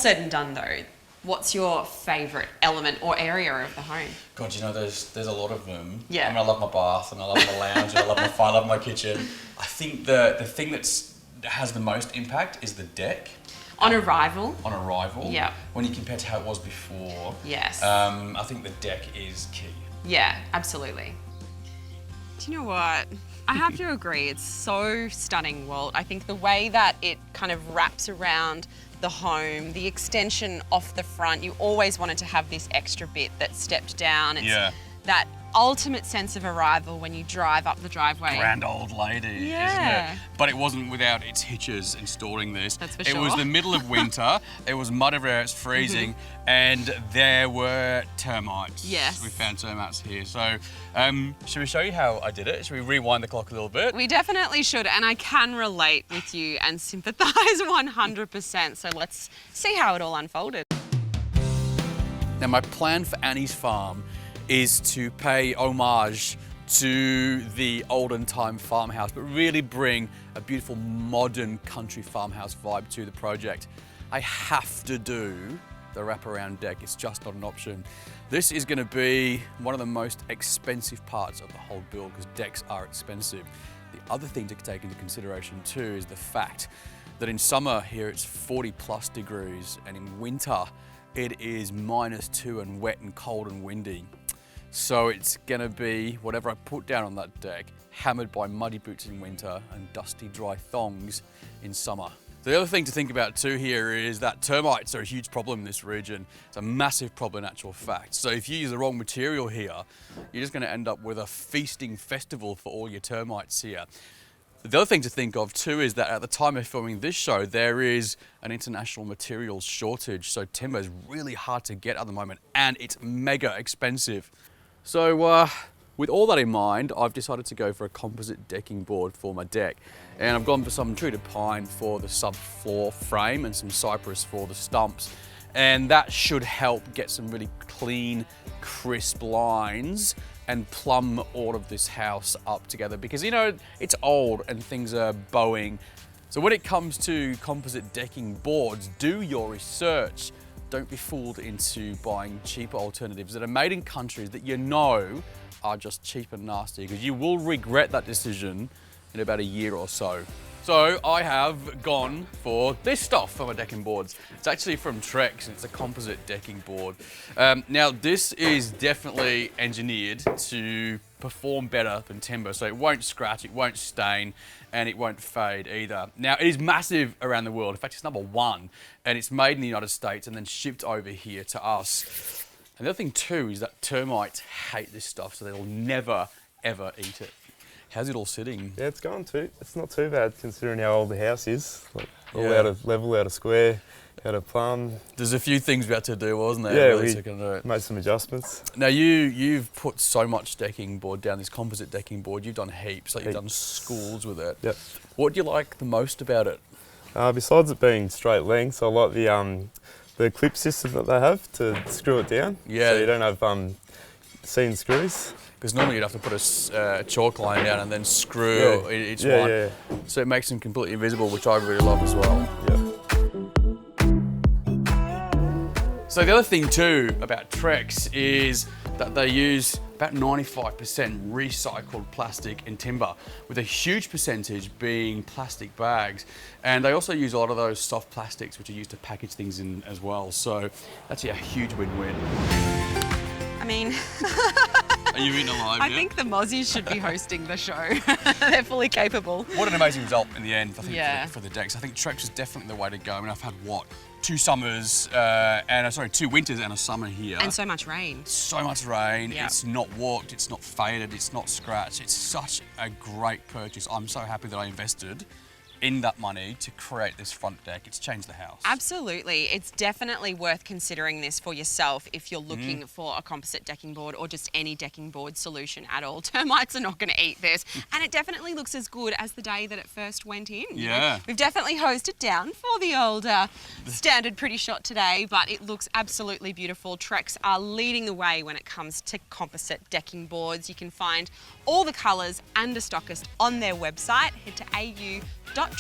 said and done though, what's your favourite element or area of the home? God, you know, there's a lot of them. Yeah. I mean, I love my bath and I love my lounge and I love my kitchen. I think the thing that has the most impact is the deck. On arrival. On arrival. Yeah. When you compare to how it was before. Yes. I think the deck is key. Yeah, absolutely. Do you know what? I have to agree, it's so stunning, Walt. I think the way that it kind of wraps around the home, the extension off the front, you always wanted to have this extra bit that stepped down. It's that ultimate sense of arrival when you drive up the driveway. Grand old lady, isn't it? But it wasn't without its hitches installing this. That's for It sure. was the middle of winter, there was mud everywhere, it's freezing, and there were termites. Yes. We found termites here. So, should we show you how I did it? Should we rewind the clock a little bit? We definitely should, and I can relate with you and sympathise 100%. So let's see how it all unfolded. Now, my plan for Annie's farm is to pay homage to the olden time farmhouse, but really bring a beautiful modern country farmhouse vibe to the project. I have to do the wraparound deck, it's just not an option. This is going to be one of the most expensive parts of the whole build because decks are expensive. The other thing to take into consideration too is the fact that in summer here it's 40+ degrees and in winter it is -2 and wet and cold and windy. So it's gonna be whatever I put down on that deck, hammered by muddy boots in winter and dusty dry thongs in summer. The other thing to think about too here is that termites are a huge problem in this region. It's a massive problem in actual fact. So if you use the wrong material here, you're just gonna end up with a feasting festival for all your termites here. The other thing to think of too is that at the time of filming this show, there is an international materials shortage. So timber is really hard to get at the moment and it's mega expensive. So with all that in mind, I've decided to go for a composite decking board for my deck. And I've gone for some treated pine for the subfloor frame and some cypress for the stumps. And that should help get some really clean, crisp lines and plumb all of this house up together because, you know, it's old and things are bowing. So when it comes to composite decking boards, do your research. Don't be fooled into buying cheaper alternatives that are made in countries that you know are just cheap and nasty because you will regret that decision in about a year or so. So I have gone for this stuff for my decking boards. It's actually from Trex and it's a composite decking board. Now this is definitely engineered to perform better than timber. So it won't scratch, it won't stain, and it won't fade either. Now it is massive around the world. In fact, it's #1 and it's made in the United States and then shipped over here to us. And the other thing too is that termites hate this stuff, so they'll never, ever eat it. How's it all sitting? Yeah, it's going too. It's not too bad considering how old the house is. Like, all out of level, out of square, out of plumb. There's a few things we had to do, wasn't there? Yeah, really, we made some adjustments. Now you've put so much decking board down, this composite decking board. You've done heaps, like you've done schools with it. Yep. What do you like the most about it? Besides it being straight lengths, I like the clip system that they have to screw it down. Yeah. So you don't have seam screws. Because normally you'd have to put a chalk line down and then screw each one. Yeah. So it makes them completely invisible, which I really love as well. Yeah. So the other thing too about Trex is that they use about 95% recycled plastic and timber, with a huge percentage being plastic bags. And they also use a lot of those soft plastics which are used to package things in as well. So that's a huge win-win. I mean... Are you eating alive I yet? think the Mozzies should be hosting the show. They're fully capable. What an amazing result in the end, I think, for the decks. I think Trex is definitely the way to go. I mean, I've had, what, 2 winters and a summer here. And so much rain. So much rain. Yep. It's not warped, it's not faded, it's not scratched. It's such a great purchase. I'm so happy that I invested in that money to create this front deck. It's changed the house. Absolutely. It's definitely worth considering this for yourself if you're looking for a composite decking board or just any decking board solution at all. Termites are not going to eat this. And it definitely looks as good as the day that it first went in. You know? We've definitely hosed it down for the old standard pretty shot today, but it looks absolutely beautiful. Trex are leading the way when it comes to composite decking boards. You can find all the colours and a stockist on their website. Head to au.trex.com.